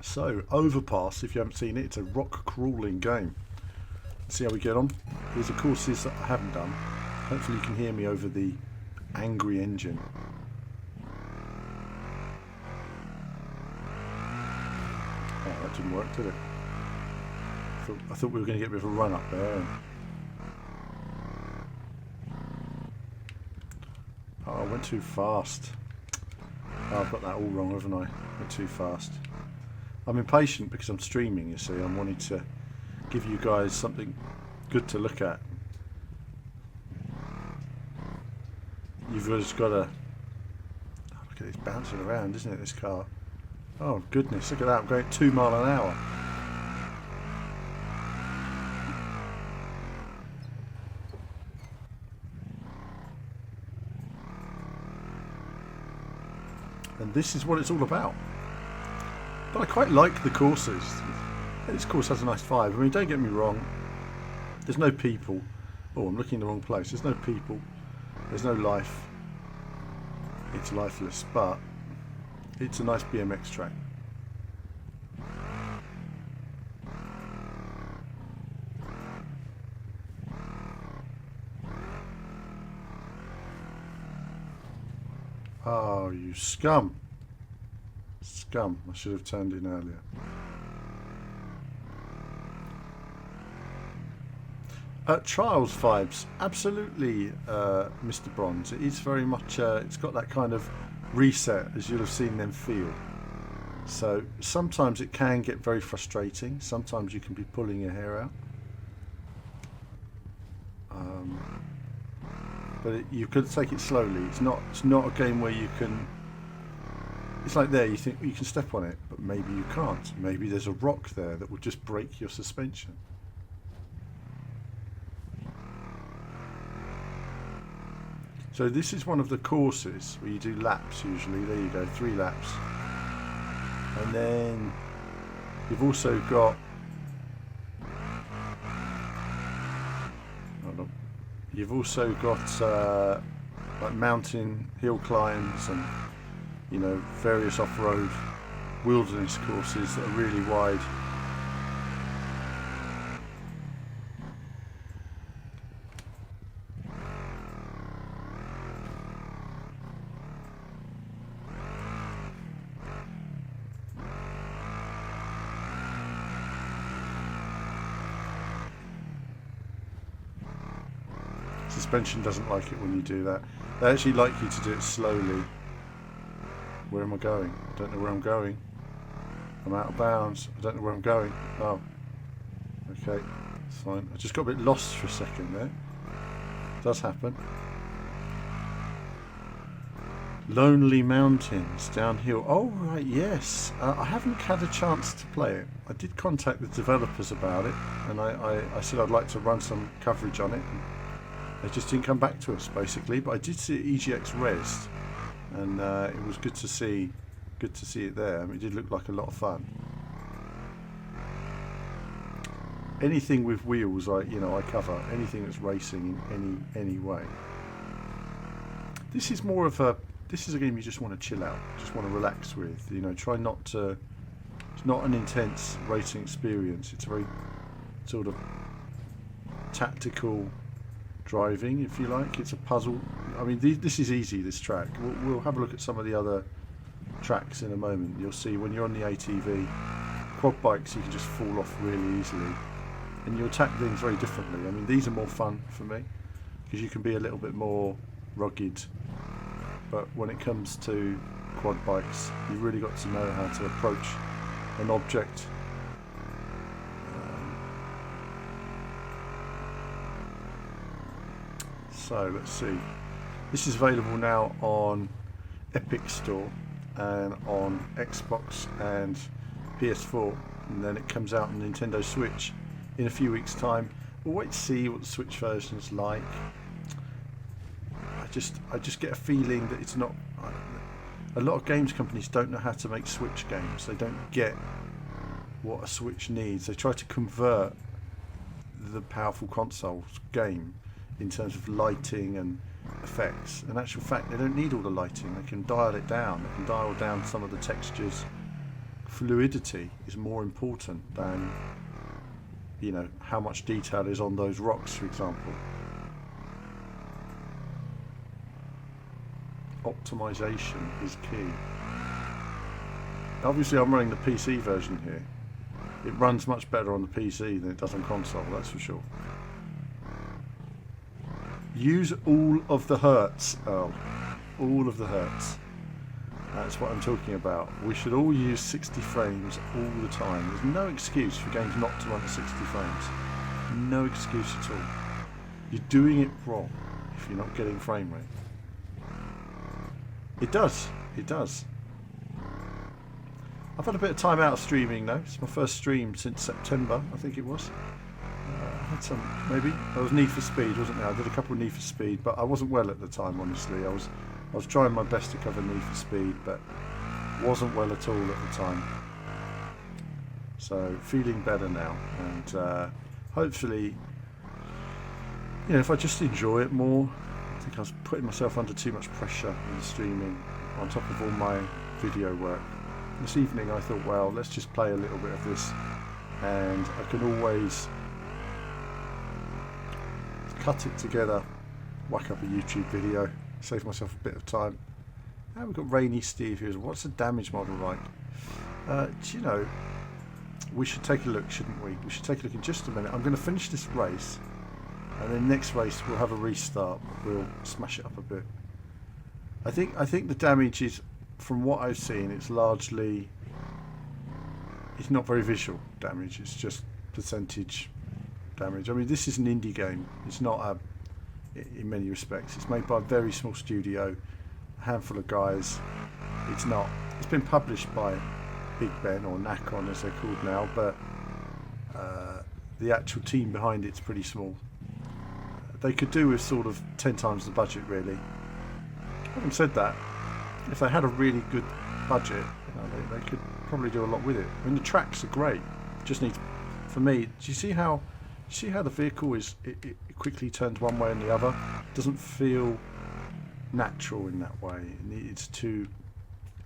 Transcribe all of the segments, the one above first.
So, Overpass, if you haven't seen it, it's a rock crawling game. Let's see how we get on. These are courses that I haven't done. Hopefully you can hear me over the angry engine. Oh, that didn't work, did it? I thought we were going to get a bit of a run up there. Oh, I went too fast. Oh, I've got that all wrong, haven't I? Went too fast. I'm impatient because I'm streaming, you see. I'm wanting to give you guys something good to look at. You've just got to... Oh, look at this bouncing around, isn't it, this car? Oh, goodness, look at that. I'm going at 2 miles an hour. And this is what it's all about. But I quite like the courses. This course has a nice vibe. I mean, don't get me wrong. There's no people. Oh, I'm looking in the wrong place. There's no people. There's no life. It's lifeless, but it's a nice BMX track. Oh, you scum. Scum. I should have turned in earlier. Trials vibes. Absolutely, Mr. Bronze. It is very much, it's got that kind of reset, as you'll have seen them feel. So sometimes it can get very frustrating. Sometimes you can be pulling your hair out. But you could take it slowly. It's not a game where you can... It's like there, you think you can step on it, but maybe you can't. Maybe there's a rock there that will just break your suspension. So this is one of the courses where you do laps usually. There you go, 3 laps. And then you've also got... Hold on. You've also got like mountain hill climbs and, you know, various off-road wilderness courses that are really wide. Suspension doesn't like it when you do that. They actually like you to do it slowly. Where am I going? I don't know where I'm going. I'm out of bounds. I don't know where I'm going. Oh. Okay, fine. I just got a bit lost for a second there. Does happen. Lonely Mountains, downhill. Oh, right, yes. I haven't had a chance to play it. I did contact the developers about it, and I said I'd like to run some coverage on it. They just didn't come back to us, basically. But I did see it EGX Res, and it was good to see it there. I mean, it did look like a lot of fun. Anything with wheels, I cover. Anything that's racing in any way. This is more of a game you just want to chill out, just want to relax with. You know, try not to. It's not an intense racing experience. It's a very sort of tactical driving, if you like. It's a puzzle. I mean, this is easy, this track. We'll have a look at some of the other tracks in a moment. You'll see when you're on the ATV, quad bikes, you can just fall off really easily, and you attack things very differently. I mean, these are more fun for me because you can be a little bit more rugged, but when it comes to quad bikes, you really got to know how to approach an object. So let's see. This is available now on Epic Store and on Xbox and PS4, and then it comes out on Nintendo Switch in a few weeks' time. We'll wait to see what the Switch version is like. I just get a feeling that it's not. A lot of games companies don't know how to make Switch games. They don't get what a Switch needs. They try to convert the powerful console's game in terms of lighting and effects. In actual fact, they don't need all the lighting. They can dial it down. They can dial down some of the textures fluidity is more important than, you know, how much detail is on those rocks, for example. Optimization is key. Obviously I'm running the PC version here. It runs much better on the PC than it does on console, that's for sure. Use all of the hertz, Earl. All of the hertz. That's what I'm talking about. We should all use 60 frames all the time. There's no excuse for games not to run at 60 frames. No excuse at all. You're doing it wrong if you're not getting frame rate. It does. It does. I've had a bit of time out of streaming though. It's my first stream since September, I think it was. I had some, maybe. I was Need for Speed, wasn't there? I did a couple of Need for Speed, but I wasn't well at the time, honestly. I was trying my best to cover Need for Speed, but wasn't well at all at the time. So feeling better now, and hopefully, you know, if I just enjoy it more. I think I was putting myself under too much pressure in streaming on top of all my video work. This evening I thought, well, let's just play a little bit of this, and I can always cut it together, whack up a YouTube video, save myself a bit of time. Now we've got Rainy Steve here. What's the damage model like? Do you know, we should take a look, shouldn't we? We should take a look in just a minute. I'm going to finish this race, and then next race we'll have a restart. We'll smash it up a bit. I think the damage is, from what I've seen, it's largely, it's not very visual damage. It's just percentage damage. I mean, this is an indie game. It's not in many respects. It's made by a very small studio, a handful of guys. It's not. It's been published by Big Ben, or Nacon as they're called now, but the actual team behind it's pretty small. They could do with sort of 10 times the budget, really. Having said that, if they had a really good budget, you know, they could probably do a lot with it. I mean, the tracks are great. Just needs, for me, do you see how the vehicle is? It quickly turns one way and the other. It doesn't feel natural in that way. It's too.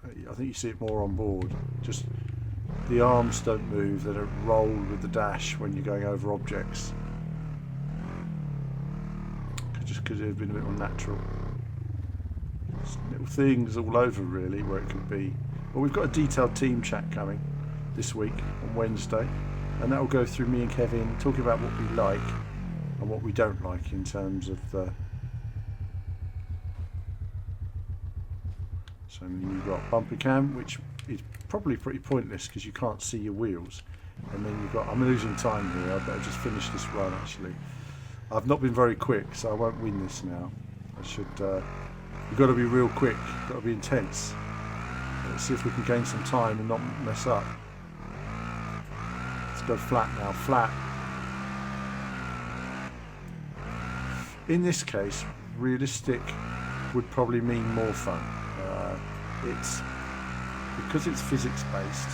I think you see it more on board. Just the arms don't move. They don't roll with the dash when you're going over objects. Just could have been a bit more natural. Little things all over really where it could be. Well, we've got a detailed team chat coming this week on Wednesday, and that will go through me and Kevin talking about what we like and what we don't like in terms of the. So you've got bumper cam, which is probably pretty pointless because you can't see your wheels, and then you've got. I'm losing time here. I better just finish this run. Actually, I've not been very quick, so I won't win this now. I should. You've got to be real quick, you've got to be intense. Let's see if we can gain some time and not mess up. Let's go flat now, flat. In this case, realistic would probably mean more fun. It's because it's physics based.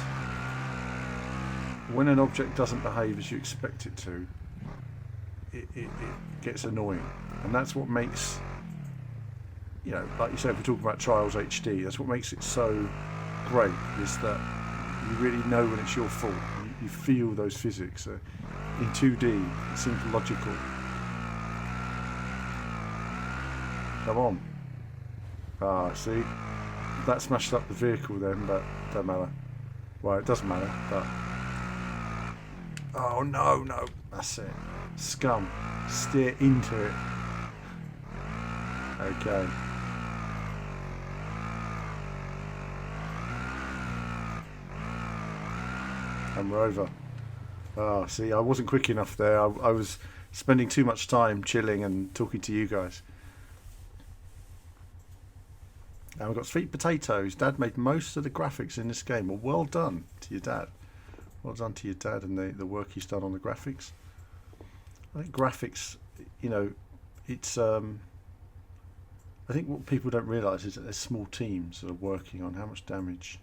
When an object doesn't behave as you expect it to, it gets annoying, and that's what makes. You know, like you said, if we're talking about Trials HD, that's what makes it so great, is that you really know when it's your fault. You feel those physics. In 2D, it seems logical. Come on. Ah, see? That smashed up the vehicle then, but don't matter. Well, it doesn't matter, but... Oh, no, no. That's it. Scum. Steer into it. Okay. And we're over. Oh, see, I wasn't quick enough there. I was spending too much time chilling and talking to you guys. And we've got sweet potatoes. Dad made most of the graphics in this game. Well done to your dad. Well done to your dad and the work he's done on the graphics. I think graphics, you know, it's... I think what people don't realise is that there's small teams that are working on how much damage.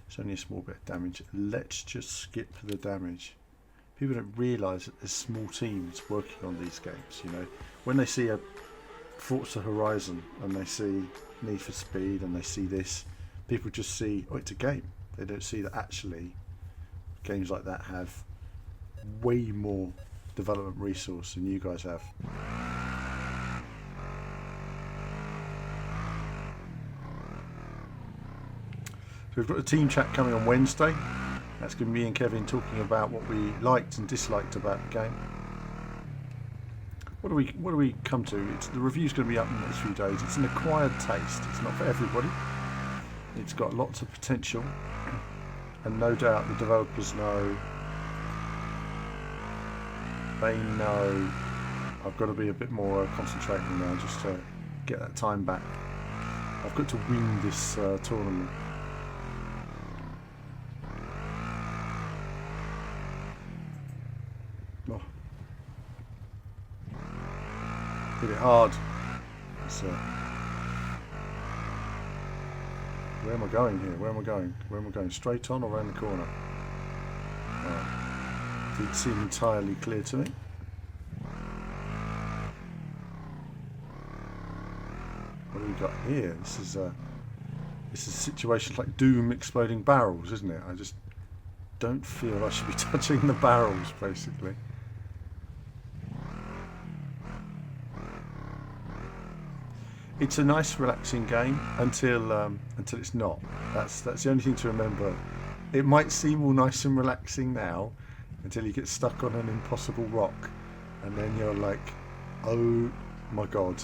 It's only a small bit of damage. Let's just skip the damage. People don't realise that there's small teams working on these games, you know. When they see a Forza Horizon and they see Need for Speed and they see this, people just see, oh, it's a game. They don't see that actually games like that have way more development resource than you guys have. So we've got a team chat coming on Wednesday. That's going to be me and Kevin talking about what we liked and disliked about the game. What do we come to? The review's going to be up in the next few days. It's an acquired taste. It's not for everybody. It's got lots of potential, and no doubt the developers know. They know I've got to be a bit more concentrating now, just to get that time back. I've got to win this tournament. Oh. Hit it hard. It's, where am I going here? Where am I going? Where am I going? Straight on or around the corner? Right. Didn't seem entirely clear to me. What do we got here? This is a situation like Doom exploding barrels, isn't it? I just don't feel I should be touching the barrels, basically. It's a nice, relaxing game until it's not. That's the only thing to remember. It might seem all nice and relaxing now until you get stuck on an impossible rock, and then you're like, "Oh my god!"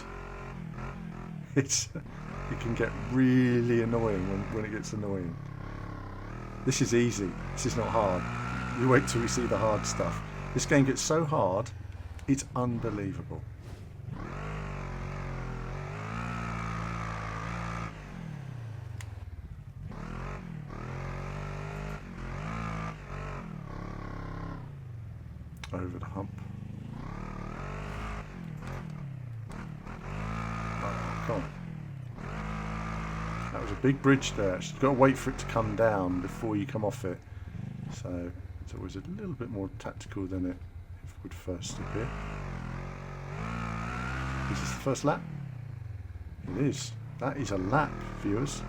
It can get really annoying when it gets annoying. This is easy. This is not hard. You wait till we see the hard stuff. This game gets so hard, it's unbelievable. Over the hump. Oh, come on. That was a big bridge there. You've got to wait for it to come down before you come off it. So it's always a little bit more tactical than it would first appear. Is this the first lap? It is. That is a lap, viewers.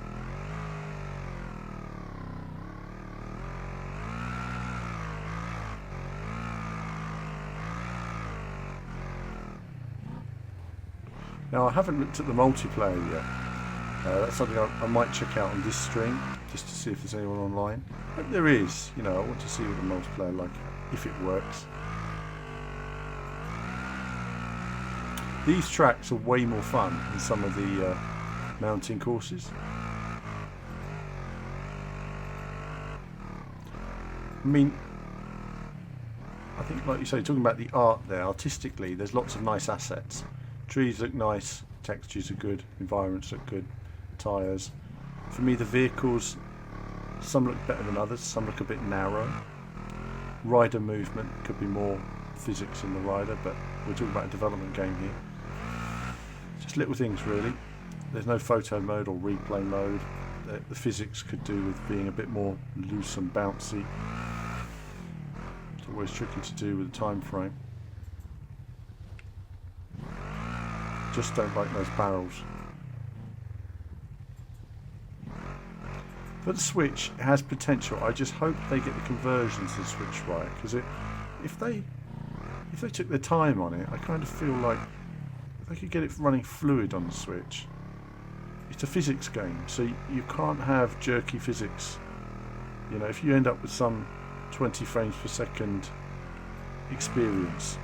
Now I haven't looked at the multiplayer yet. That's something I might check out on this stream, just to see if there's anyone online. But there is, I want to see what the multiplayer like, if it works. These tracks are way more fun than some of the mountain courses. I mean, I think, like you say, talking about the art there, artistically, there's lots of nice assets. Trees look nice, textures are good, environments look good, tyres. For me, the vehicles, some look better than others, some look a bit narrow. Rider movement, could be more physics in the rider, but we're talking about a development game here. Just little things, really. There's no photo mode or replay mode. The physics could do with being a bit more loose and bouncy. It's always tricky to do with the time frame. Just don't like those barrels. But the Switch has potential. I just hope they get the conversions to the Switch right, because if they took their time on it, I kind of feel like they could get it running fluid on the Switch. It's a physics game, so you can't have jerky physics. If you end up with some 20 frames per second experience.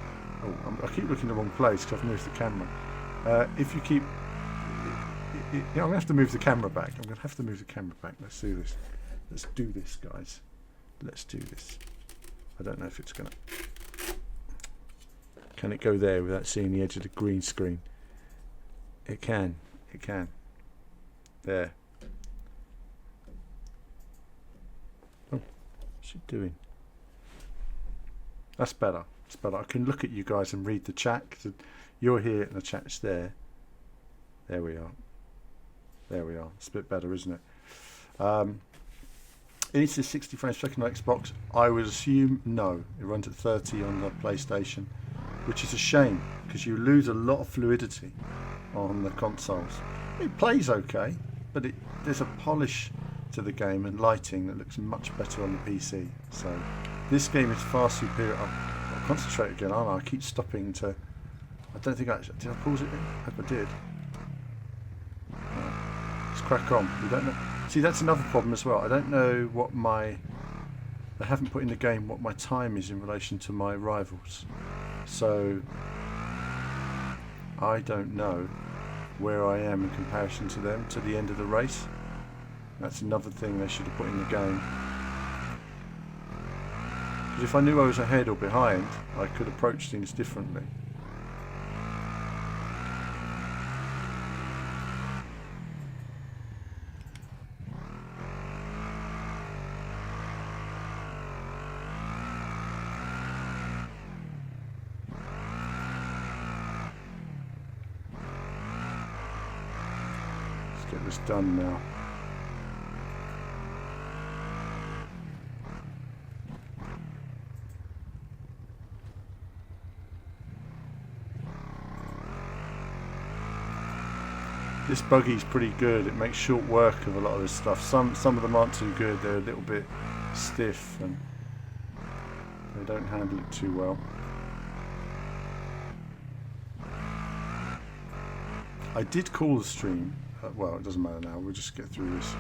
Oh, I keep looking in the wrong place because I've moved the camera. If you keep... I'm going to have to move the camera back. I'm going to have to move the camera back. Let's do this. Let's do this, guys. Let's do this. I don't know if it's going to... Can it go there without seeing the edge of the green screen? It can. It can. There. Oh, what's it doing? That's better. It's better. I can look at you guys and read the chat. You're here and the chat's there. There we are. There we are. It's a bit better, isn't it? Is this 60 frames per second on Xbox? I would assume no. It runs at 30 on the PlayStation, which is a shame because you lose a lot of fluidity on the consoles. It plays okay, but there's a polish to the game and lighting that looks much better on the PC. So this game is far superior. I'll concentrate again, aren't I? I keep stopping to... I don't think did I pause it in? I hope I did. Let's crack on. We don't know. See, that's another problem as well. I don't know what my... They haven't put in the game what my time is in relation to my rivals. So I don't know where I am in comparison to them to the end of the race. That's another thing they should have put in the game. Because if I knew I was ahead or behind, I could approach things differently. Let's get this done now. This buggy's pretty good. It makes short work of a lot of this stuff. Some of them aren't too good. They're a little bit stiff and they don't handle it too well. I did call the stream. Well, it doesn't matter now. We'll just get through this.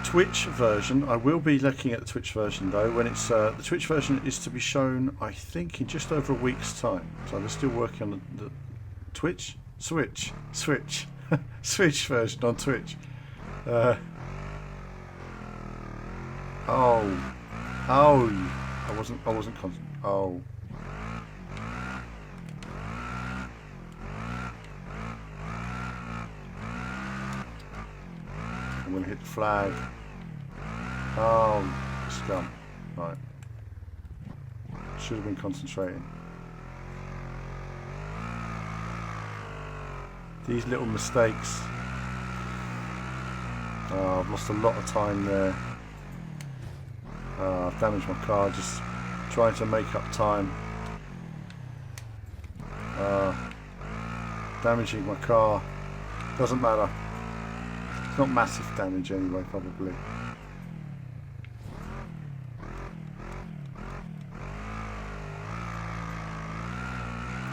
Twitch version. I will be looking at the Twitch version though. When it's the Twitch version is to be shown, I think, in just over a week's time. So I'm still working on the Twitch. Switch version on Twitch. I wasn't oh. I'm gonna hit the flag. Oh, scum. Right. Should have been concentrating. These little mistakes. Oh, I've lost a lot of time there. I've damaged my car just trying to make up time. Damaging my car. Doesn't matter. It's not massive damage anyway, probably.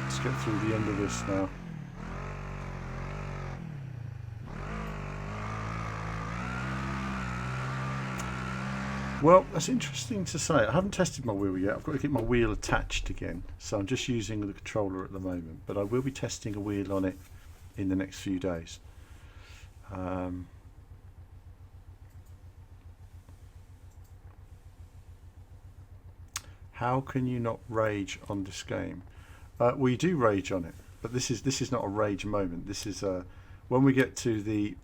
Let's get through the end of this now. Well, that's interesting to say. I haven't tested my wheel yet. I've got to get my wheel attached again. So I'm just using the controller at the moment. But I will be testing a wheel on it in the next few days. How can you not rage on this game? Well, you do rage on it. But this is not a rage moment. This is when we get to the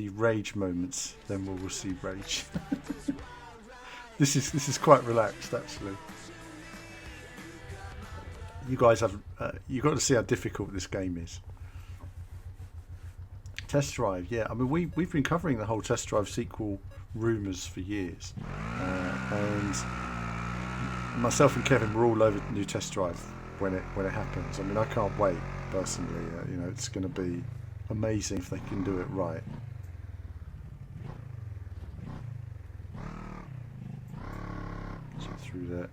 rage moments, then we'll see rage. This is quite relaxed, actually. You guys have you got to see how difficult this game is. Test drive, yeah. I mean, we've been covering the whole test drive sequel rumours for years, and myself and Kevin were all over new test drive when it happens. I mean, I can't wait personally. You know, it's going to be amazing if they can do it right. Get through that.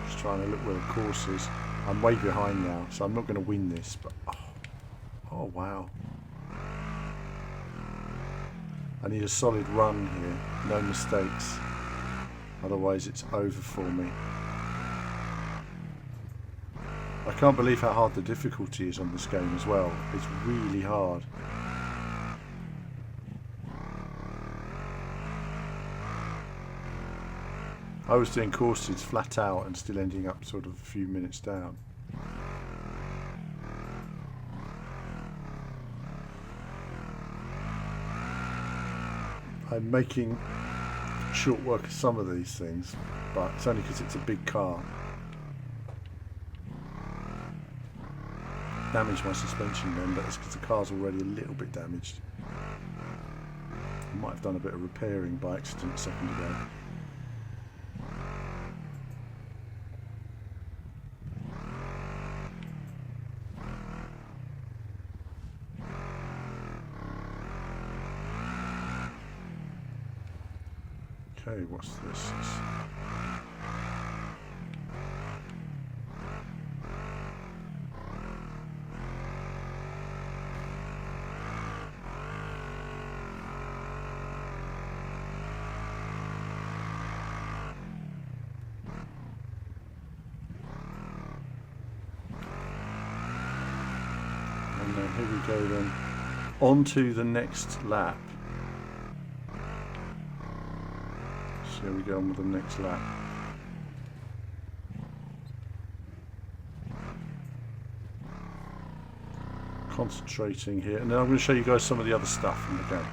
Just trying to look where the course is. I'm way behind now, so I'm not going to win this. But oh wow! I need a solid run here, no mistakes. Otherwise, it's over for me. I can't believe how hard the difficulty is on this game as well. It's really hard. I was doing courses flat out and still ending up sort of a few minutes down. I'm making short work of some of these things, but it's only because it's a big car. Damaged my suspension then, but it's because the car's already a little bit damaged. I might have done a bit of repairing by accident a second ago. Okay, what's this? And then here we go then. On to the next lap. So here we go on with the next lap. Concentrating here, and then I'm going to show you guys some of the other stuff in the game.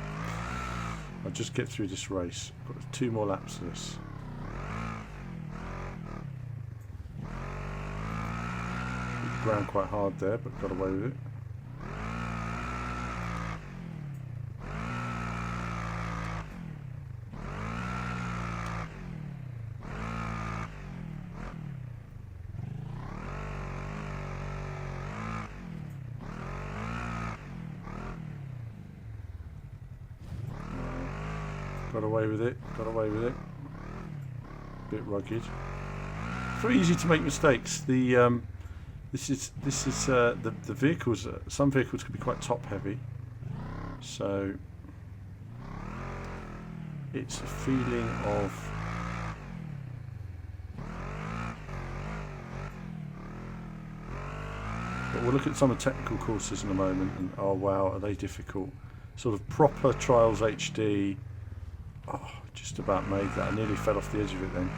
I'll just get through this race. I've got 2 more laps of this. Hit the ground quite hard there, but got away with it. Got away with it, got away with it. Bit rugged. Very easy to make mistakes. The the vehicles. Some vehicles can be quite top heavy, so it's a feeling of but we'll look at some of the technical courses in a moment, and oh wow, are they difficult. Sort of proper Trials HD. Oh, just about made that. I nearly fell off the edge of it then.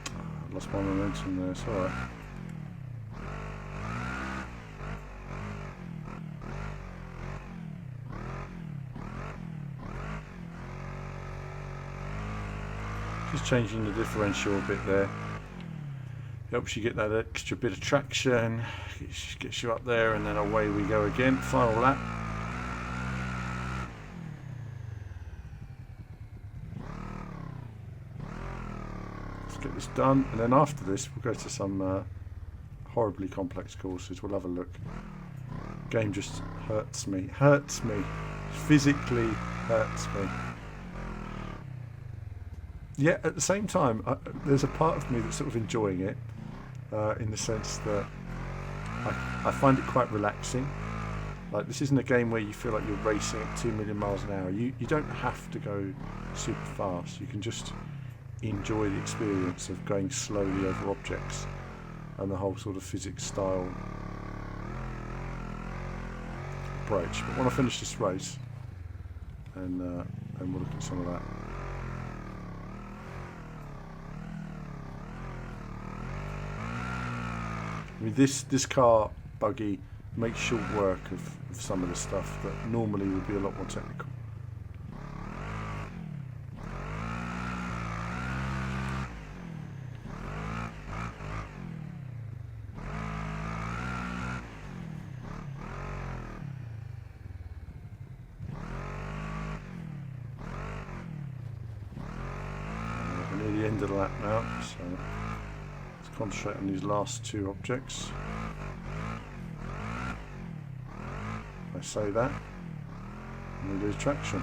Oh, lost my momentum there, it's alright. Just changing the differential a bit there. Helps you get that extra bit of traction, gets you up there, and then away we go again. Final lap. Let's get this done, and then after this we'll go to some horribly complex courses. We'll have a look. Game just hurts me, physically hurts me. Yeah, at the same time, there's a part of me that's sort of enjoying it, in the sense that I find it quite relaxing. Like, this isn't a game where you feel like you're racing at 2 million miles an hour. You don't have to go super fast. You can just enjoy the experience of going slowly over objects and the whole sort of physics style approach. But when I finish this race, and we'll look at some of that. I mean, this car buggy makes short work of some of the stuff that normally would be a lot more technical. We're near the end of the lap now, so let's concentrate on these last 2 objects. I say that, and we lose traction.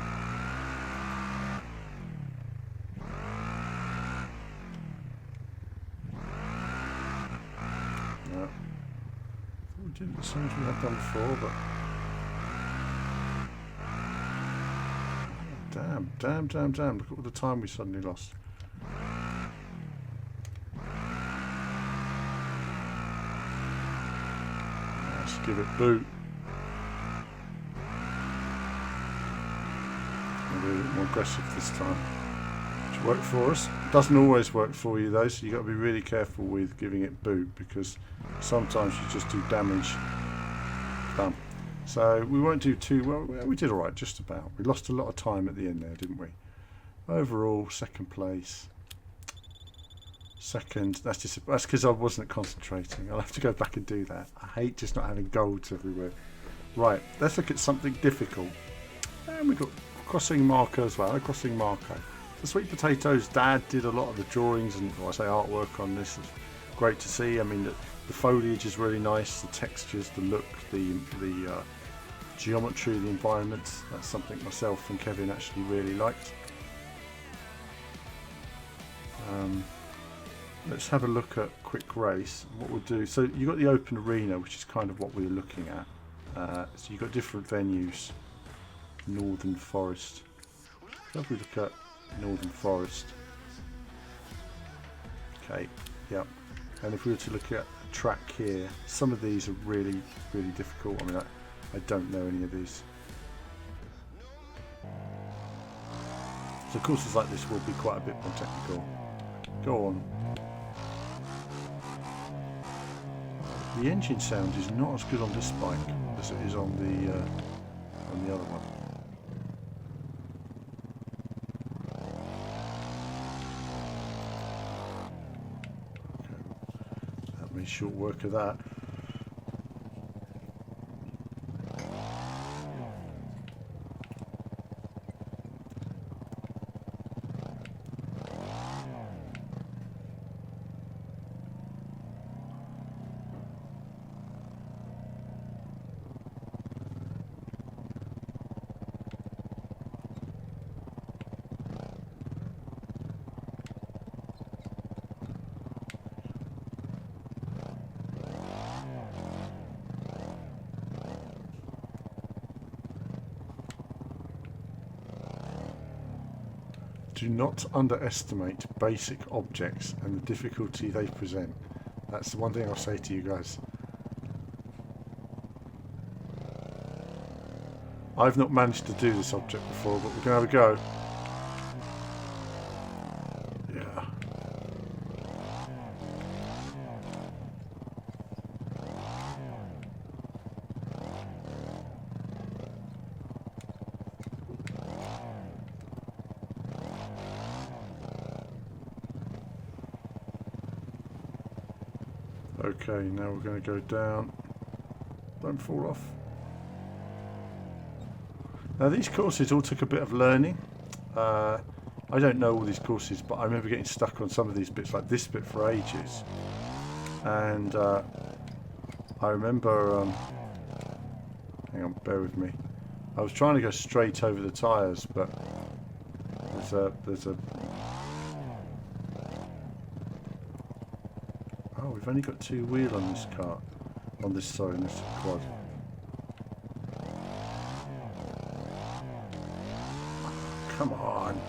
No. We did it the same as we had done before, but damn, look at all the time we suddenly lost. Let's give it boot. Be a bit more aggressive this time, which worked for us. Doesn't always work for you though, so you've got to be really careful with giving it boot, because sometimes you just do damage. Done. So we won't do too well. We did alright, just about. We lost a lot of time at the end there, didn't we? Overall, second place. Second. That's because I wasn't concentrating. I'll have to go back and do that. I hate just not having golds everywhere. Right, let's look at something difficult. And we got Crossing Marco as well. Crossing Marco. The Sweet Potatoes Dad did a lot of the drawings and I say artwork on this. It's great to see. I mean, the foliage is really nice. The textures, the look, the geometry, the environment. That's something myself and Kevin actually really liked. Let's have a look at Quick Race. What we'll do. So you've got the open arena, which is kind of what we're looking at. So you've got different venues. Northern Forest. So if we look at Northern Forest. Okay, yep. And if we were to look at a track here, some of these are really, really difficult. I mean, I don't know any of these. So courses like this will be quite a bit more technical. Go on. The engine sound is not as good on this bike as it is on the other one. Okay. That means short work of that. Do not underestimate basic objects and the difficulty they present. That's the one thing I'll say to you guys. I've not managed to do this object before, but we're going to have a go. Yeah. Okay, now we're going to go down. Don't fall off. Now these courses all took a bit of learning. I don't know all these courses, but I remember getting stuck on some of these bits, like this bit, for ages. And I remember, hang on, bear with me. I was trying to go straight over the tyres, but there's a oh, we've only got two wheel on this car, on this quad. Come on.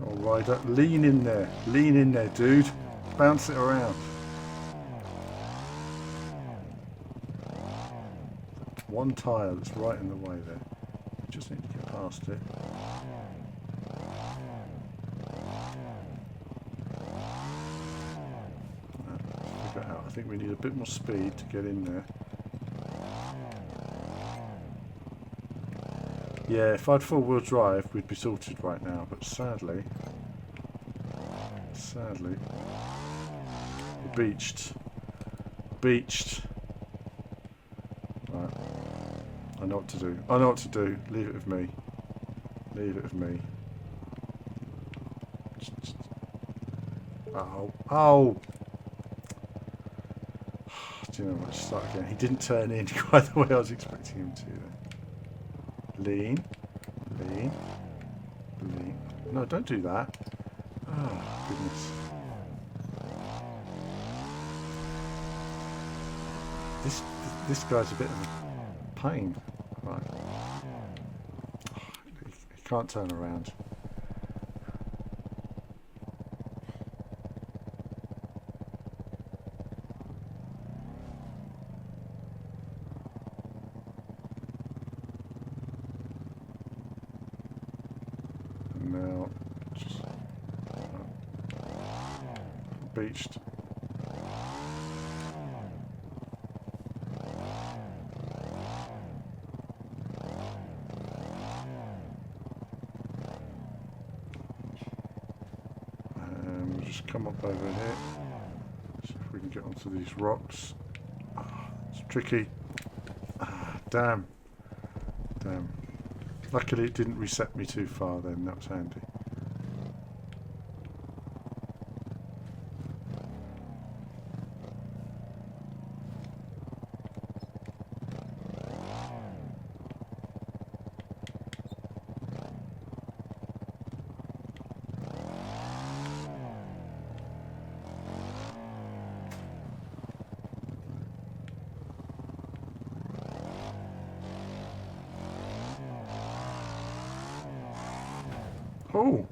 All right, lean in there, dude. Bounce it around. One tyre that's right in the way there. We just need to get past it. I think we need a bit more speed to get in there. Yeah, if I had four-wheel drive, we'd be sorted right now, but sadly, we're beached. Right, I know what to do. Leave it with me. Oh! Do you know what? Start again. He didn't turn in quite the way I was expecting him to. Lean. No, don't do that. Oh, goodness. This guy's a bit of a pain. Right. He can't turn around. Now, just beached. And we'll just come up over here. See if we can get onto these rocks. It's tricky. Damn. Damn. Luckily it didn't reset me too far then, that was handy. Oh!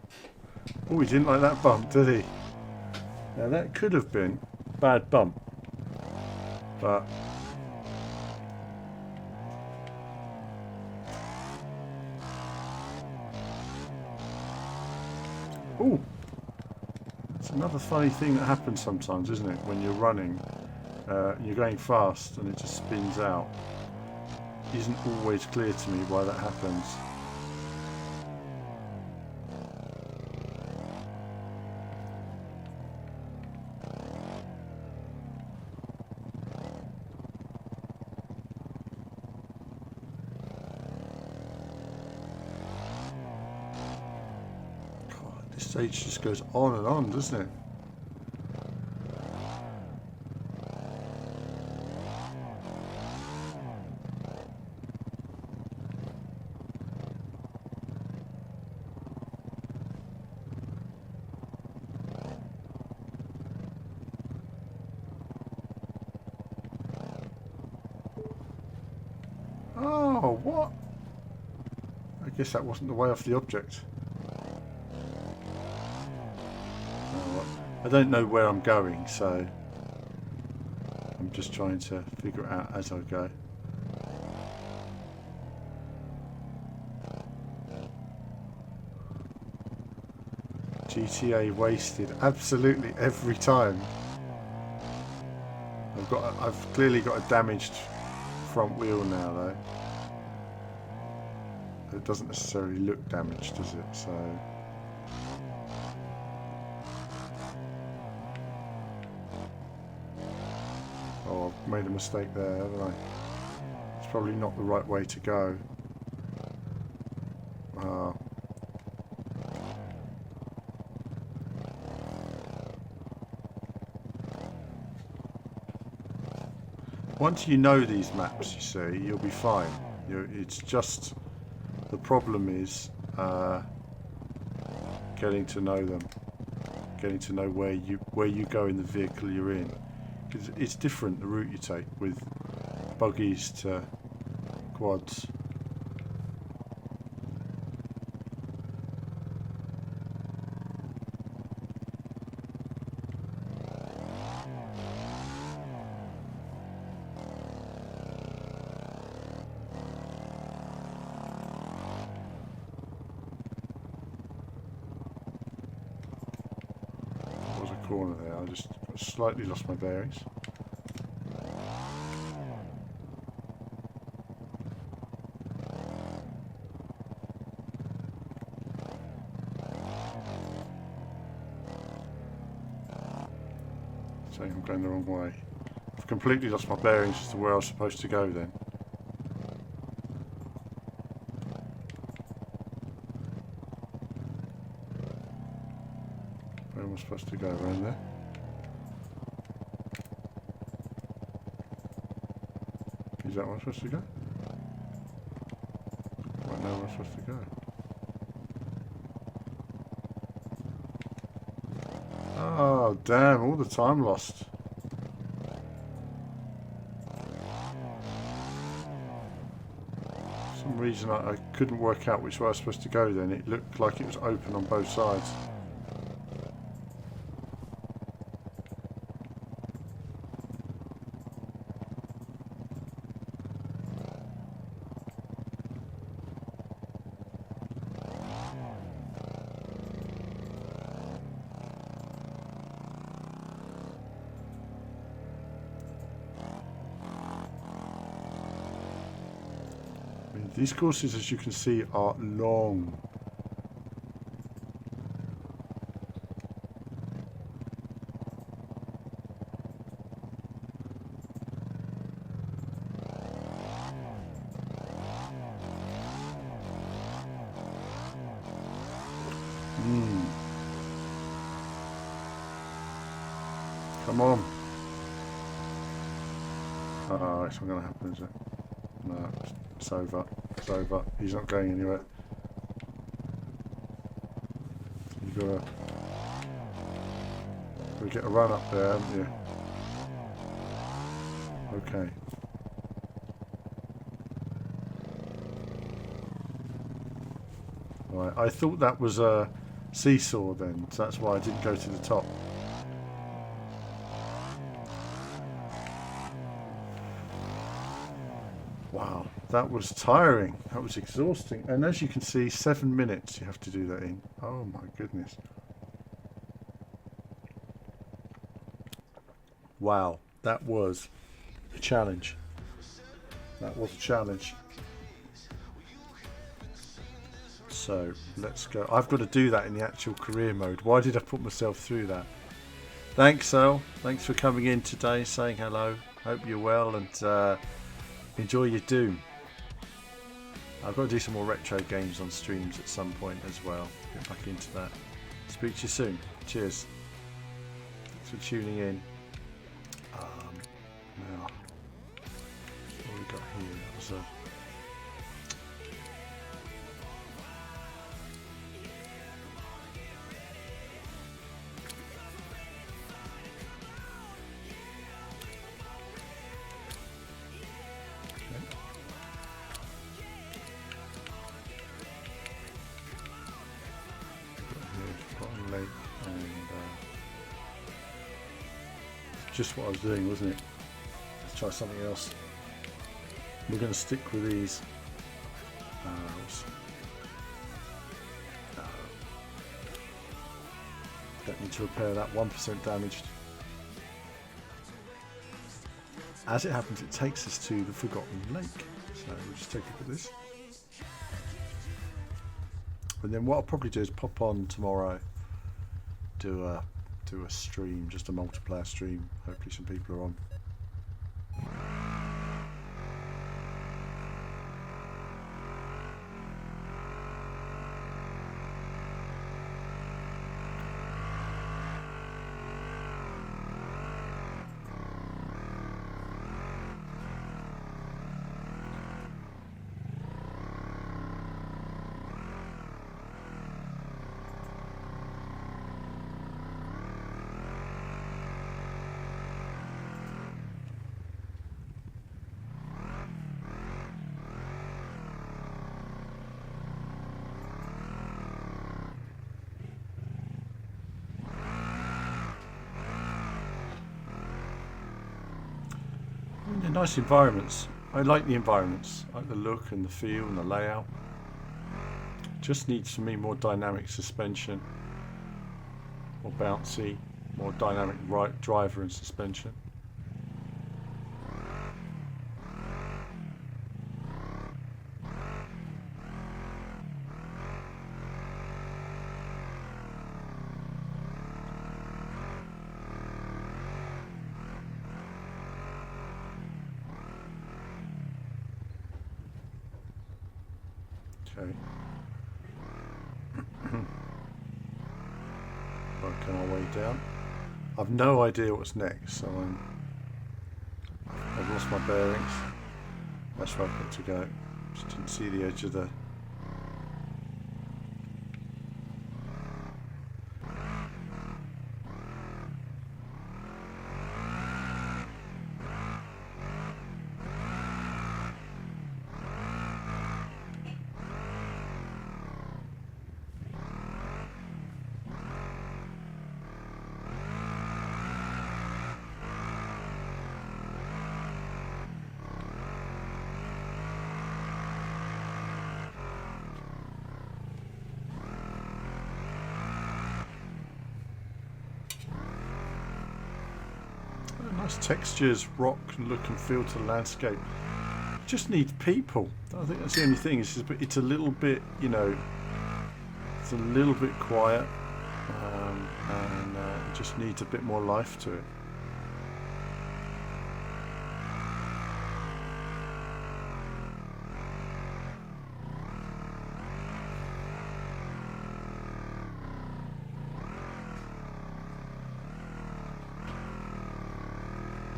Oh, he didn't like that bump, did he? Now that could have been a bad bump. But... oh! It's another funny thing that happens sometimes, isn't it? When you're running, you're going fast and it just spins out. It isn't always clear to me why that happens. This stage just goes on and on, doesn't it? Oh, what? I guess that wasn't the way off the object. I don't know where I'm going, so I'm just trying to figure it out as I go. GTA wasted absolutely every time. I've clearly got a damaged front wheel now though. It doesn't necessarily look damaged, does it? So oh, I've made a mistake there, haven't I? It's probably not the right way to go. Once you know these maps, you see, you'll be fine. It's just the problem is getting to know them, getting to know where you go in the vehicle you're in, because it's different the route you take with buggies to quads. Corner there, I just slightly lost my bearings. So I'm going the wrong way. I've completely lost my bearings as to where I was supposed to go then. Where am I supposed to go? Around there? Is that where I'm supposed to go? I don't know where I'm supposed to go. Oh, damn, all the time lost. For some reason I couldn't work out which way I was supposed to go then. It looked like it was open on both sides. These courses, as you can see, are long. Mm. Come on. Oh, it's not going to happen, is it? No, it's over. It's over. He's not going anywhere. You've got to get a run up there, haven't you? Okay. Right, I thought that was a seesaw then, so that's why I didn't go to the top. Wow, that was tiring. That was exhausting. And as you can see, 7 minutes you have to do that in. Oh my goodness. Wow, that was a challenge. That was a challenge. So let's go. I've got to do that in the actual career mode. Why did I put myself through that? Thanks, Earl. Thanks for coming in today, saying hello. Hope you're well and enjoy your Doom. I've got to do some more retro games on streams at some point as well. Get back into that. Speak to you soon. Cheers. Thanks for tuning in. Now, what have we got here? That was a just what I was doing, wasn't it? Let's try something else. We're going to stick with these arrows. Don't need to repair that. 1% damaged. As it happens, it takes us to the Forgotten Lake. So we'll just take a look at this. And then what I'll probably do is pop on tomorrow, do a stream, just a multiplayer stream. Hopefully some people are on. They're nice environments. I like the environments. I like the look and the feel and the layout. Just needs for me more dynamic suspension, more bouncy, more dynamic driver and suspension. Okay. Working our way down. I've no idea what's next, so I've lost my bearings. That's where I've got to go. Just didn't see the edge of the... Nice textures, rock look and feel to the landscape. Just needs people. I think that's the only thing. It's a little bit, you know, it's a little bit quiet, and it just needs a bit more life to it.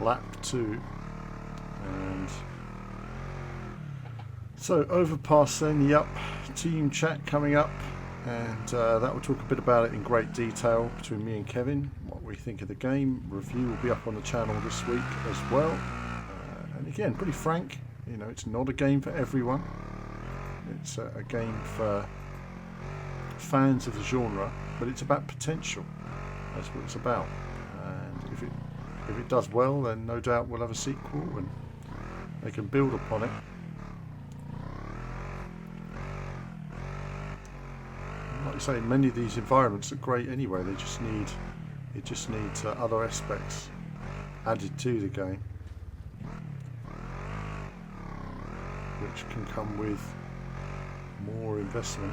lap 2. And so Overpass then, yep, team chat coming up, and that will talk a bit about it in great detail between me and Kevin, what we think of the game. Review will be up on the channel this week as well. And again, pretty frank, you know, it's not a game for everyone. It's a game for fans of the genre, but it's about potential. That's what it's about. And if it does well, then no doubt we'll have a sequel and they can build upon it. Like you say, many of these environments are great anyway. It just needs other aspects added to the game, which can come with more investment.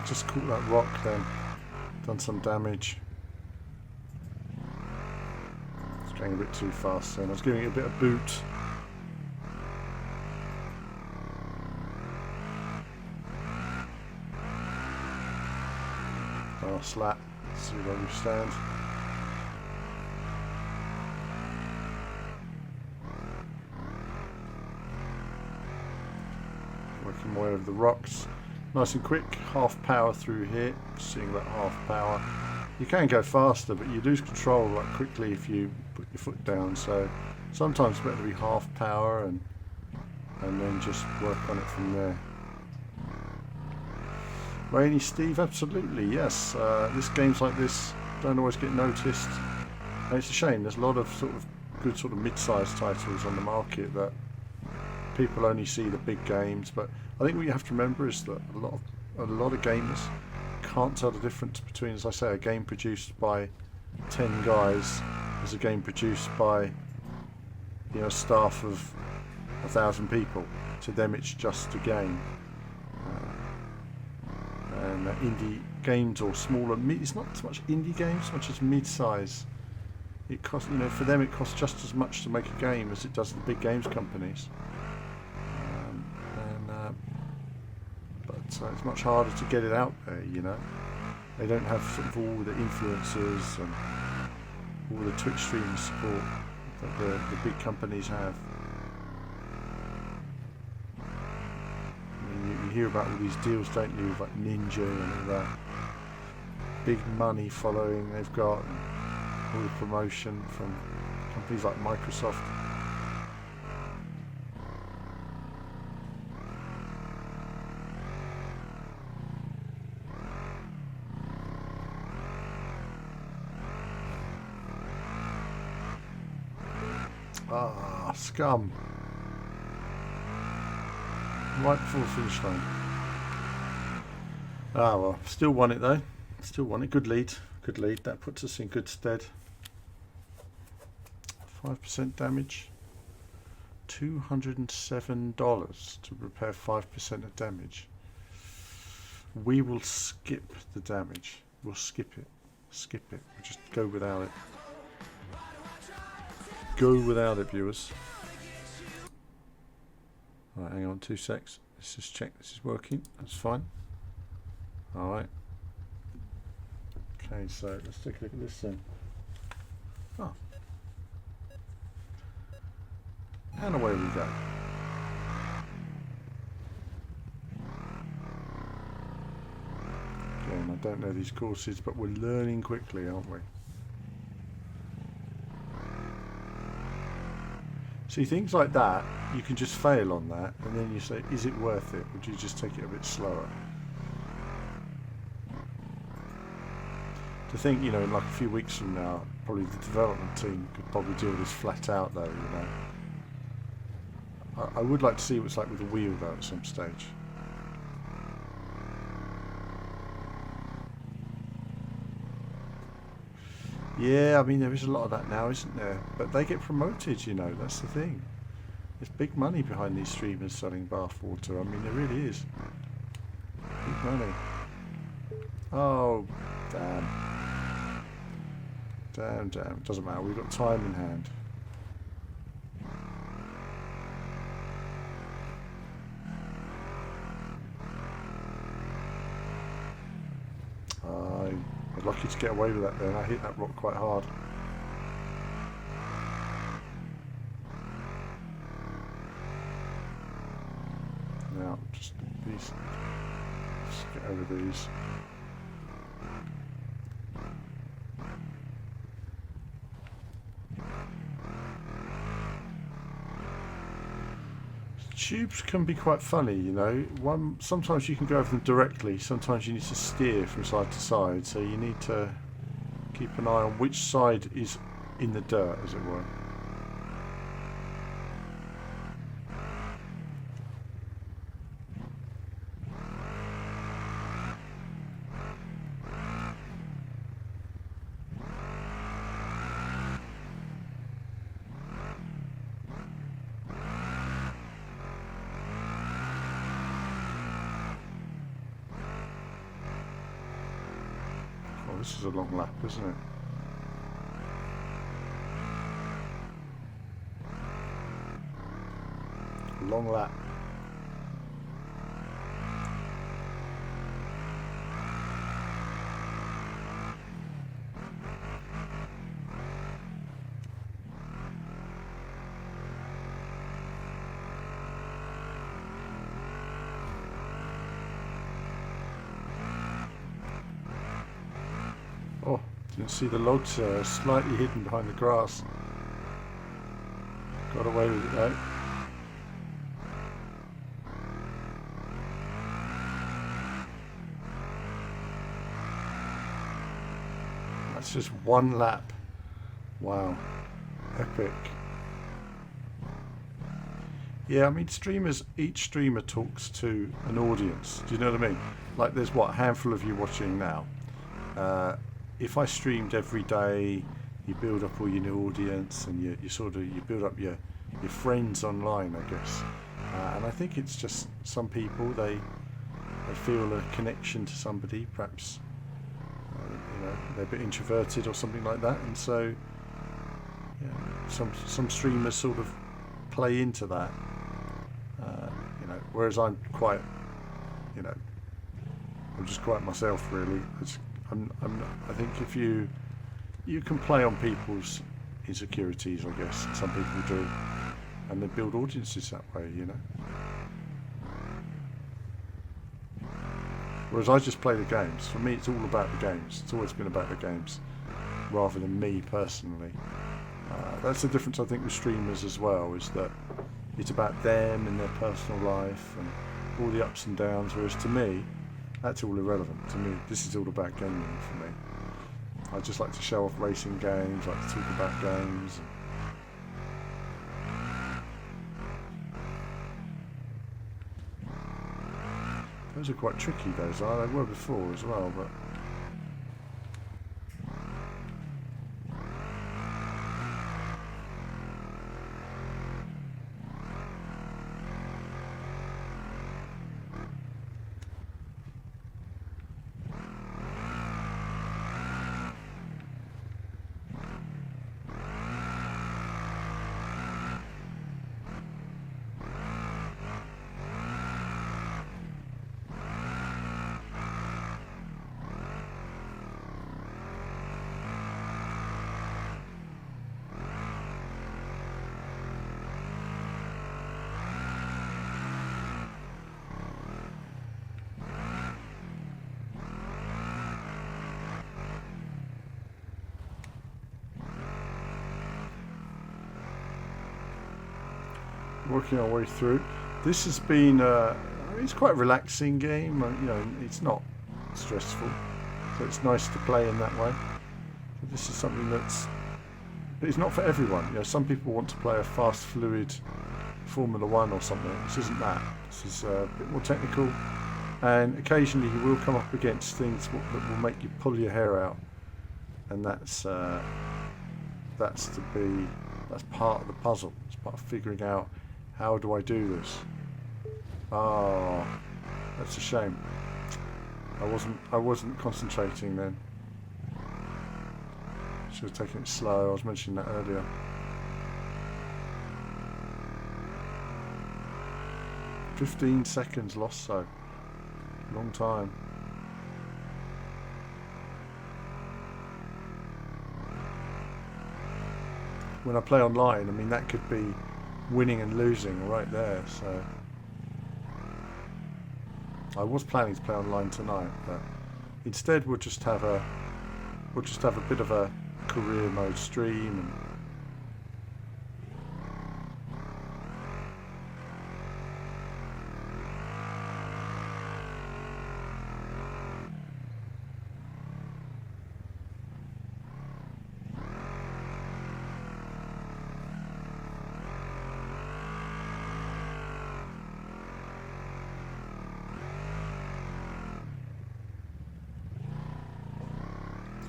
Just caught that rock then, done some damage. It's going a bit too fast then. I was giving it a bit of boot. Oh, slap. Let's see where we stand. Working my way over the rocks. Nice and quick, half power through here, seeing about half power. You can go faster, but you lose control right quickly if you put your foot down, so sometimes it's better to be half power and then just work on it from there. Rainy Steve, absolutely, yes. This games like this don't always get noticed, and it's a shame. There's a lot of sort of good sort of mid-sized titles on the market that people only see the big games, but I think what you have to remember is that a lot of gamers can't tell the difference between, as I say, a game produced by 10 guys as a game produced by, you know, staff of 1,000 people. To them, it's just a game. And indie games or smaller, it's not so much indie games, so much as mid-size. It costs, you know, for them it costs just as much to make a game as it does the big games companies. But it's much harder to get it out there, you know. They don't have sort of all the influencers and all the Twitch stream support that the big companies have. I mean, you hear about all these deals, don't you, with like Ninja and all that. Big money following they've got, and all the promotion from companies like Microsoft. Ah, scum. Right before the finish line. Ah, well, still won it though. Still won it. Good lead. Good lead. That puts us in good stead. 5% damage. $207 to repair 5% of damage. We will skip the damage. We'll skip it. Skip it. We'll just go without it. Go without it, viewers. Right, hang on 2 secs. Let's just check this is working. That's fine. Alright. Okay, so let's take a look at this then. Oh. And away we go. Again, I don't know these courses, but we're learning quickly, aren't we? See, things like that, you can just fail on that, and then you say, is it worth it? Would you just take it a bit slower? To think, you know, in like a few weeks from now, probably the development team could probably do this flat out though, you know. I would like to see what it's like with a wheel though at some stage. Yeah, I mean there is a lot of that now, isn't there? But they get promoted, you know, that's the thing. There's big money behind these streamers selling bath water. I mean, there really is. Big money. Oh, damn. Damn, damn. Doesn't matter. We've got time in hand. I was lucky to get away with that then. I hit that rock quite hard. Now, just these. Just get over these. Tubes can be quite funny, you know. Sometimes you can go over them directly, sometimes you need to steer from side to side, so you need to keep an eye on which side is in the dirt, as it were. This is a long lap, isn't it? Long lap. Oh, didn't see the logs slightly hidden behind the grass. Got away with it though. That's just one lap. Wow. Epic. Yeah, I mean, each streamer talks to an audience. Do you know what I mean? Like, there's what, a handful of you watching now. If I streamed every day, you build up all your new audience, and you build up your friends online, I guess. And I think it's just some people, they feel a connection to somebody, perhaps you know, they're a bit introverted or something like that, and so yeah, some streamers sort of play into that. You know, whereas I'm quite, you know, I'm just quite myself really. I think if you can play on people's insecurities, I guess. Some people do, and they build audiences that way, you know. Whereas I just play the games. For me, it's all about the games. It's always been about the games, rather than me personally. That's the difference, I think, with streamers as well, is that it's about them and their personal life and all the ups and downs. Whereas to me, that's all irrelevant. To me, this is all about gaming for me. I just like to show off racing games, like to talk about games. Those are quite tricky, those are. They were before as well, but... working our way through. This has been it's quite a relaxing game. You know, it's not stressful, so it's nice to play in that way. But this is something but it's not for everyone. You know, some people want to play a fast, fluid Formula One or something. This isn't that. This is a bit more technical, and occasionally you will come up against things that will make you pull your hair out, and that's part of the puzzle. It's part of figuring out How do I do this? Oh, that's a shame. I wasn't concentrating then. Should have taken it slow. I was mentioning that earlier. "15 seconds lost, so long time." When I play online, I mean, that could be winning and losing right there. So I was planning to play online tonight, but instead we'll just have a bit of a career mode stream. And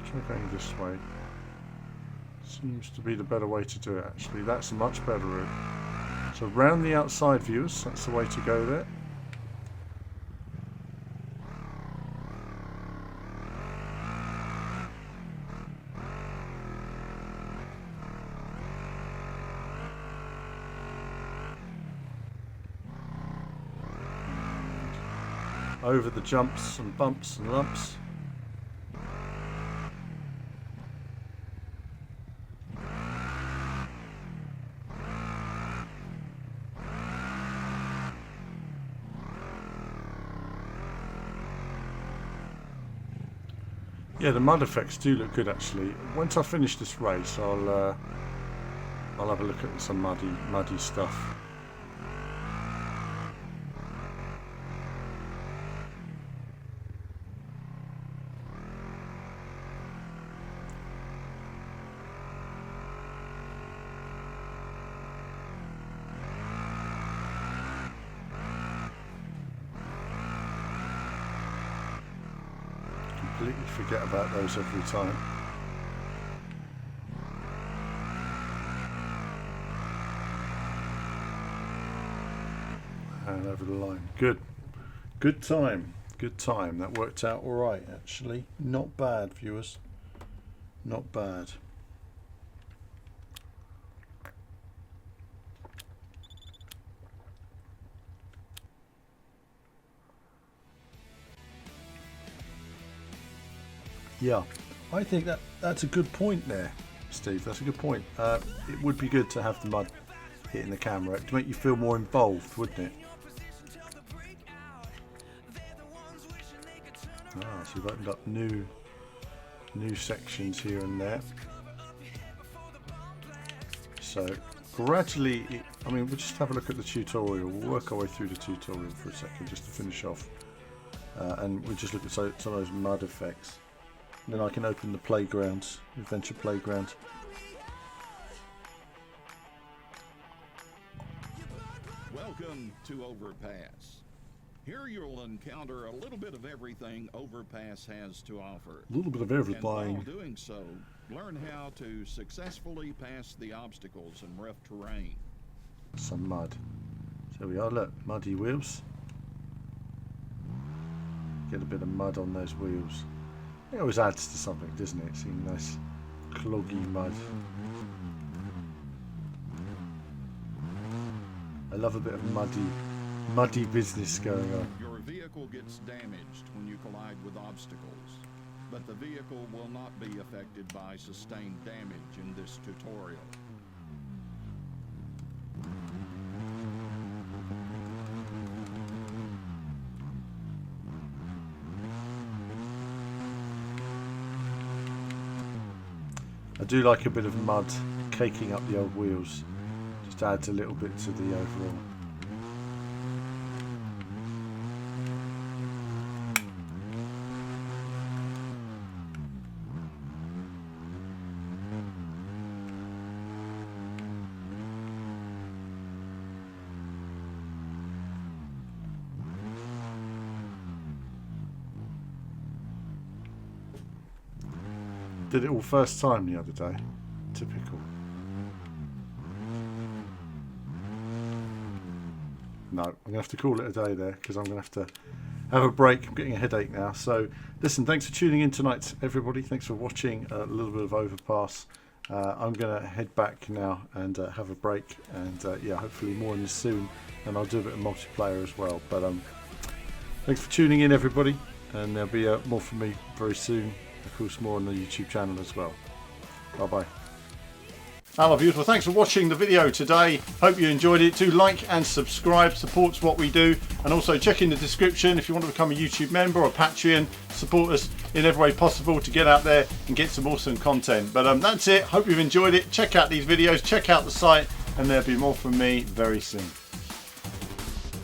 try going this way. Seems to be the better way to do it, actually. That's a much better route. So round the outside, viewers, that's the way to go there. Over the jumps and bumps and lumps. Yeah, the mud effects do look good, actually. Once I finish this race, I'll have a look at some muddy stuff. Completely forget about those every time. And over the line. Good time. Good time. That worked out all right, actually. Not bad, viewers. Not bad. Yeah, I think that's a good point there, Steve. That's a good point. It would be good to have the mud hitting the camera to make you feel more involved, wouldn't it? Ah, so we've opened up new sections here and there. So gradually, I mean, we'll just have a look at the tutorial. We'll work our way through the tutorial for a second just to finish off, and we'll just look at some of those mud effects. And then I can open the playgrounds, adventure playground. Welcome to Overpass. Here you'll encounter a little bit of everything Overpass has to offer. A little bit of everything. And while doing so, learn how to successfully pass the obstacles in rough terrain. Some mud. So we are, look, muddy wheels. Get a bit of mud on those wheels. It always adds to something, doesn't it? Seeing nice cloggy mud. I love a bit of muddy business going on. Your vehicle gets damaged when you collide with obstacles, but the vehicle will not be affected by sustained damage in this tutorial. I do like a bit of mud caking up the old wheels. Just adds a little bit to the overall. Did it all first time the other day. Typical. no, I'm going to have to call it a day there because I'm going to have to have a break. I'm getting a headache now. So listen, thanks for tuning in tonight, everybody. Thanks for watching a little bit of Overpass. I'm going to head back now and have a break, and yeah, hopefully more on this soon, and I'll do a bit of multiplayer as well. But thanks for tuning in, everybody, and there'll be more from me very soon. Of course, more on the YouTube channel as well. Bye bye. Hello beautiful, thanks for watching the video today. Hope you enjoyed it. Do like and subscribe, supports what we do, and also check in the description if you want to become a YouTube member or Patreon. Support us in every way possible to get out there and get some awesome content. But that's it. Hope you've enjoyed it. Check out these videos, check out the site, and there'll be more from me very soon.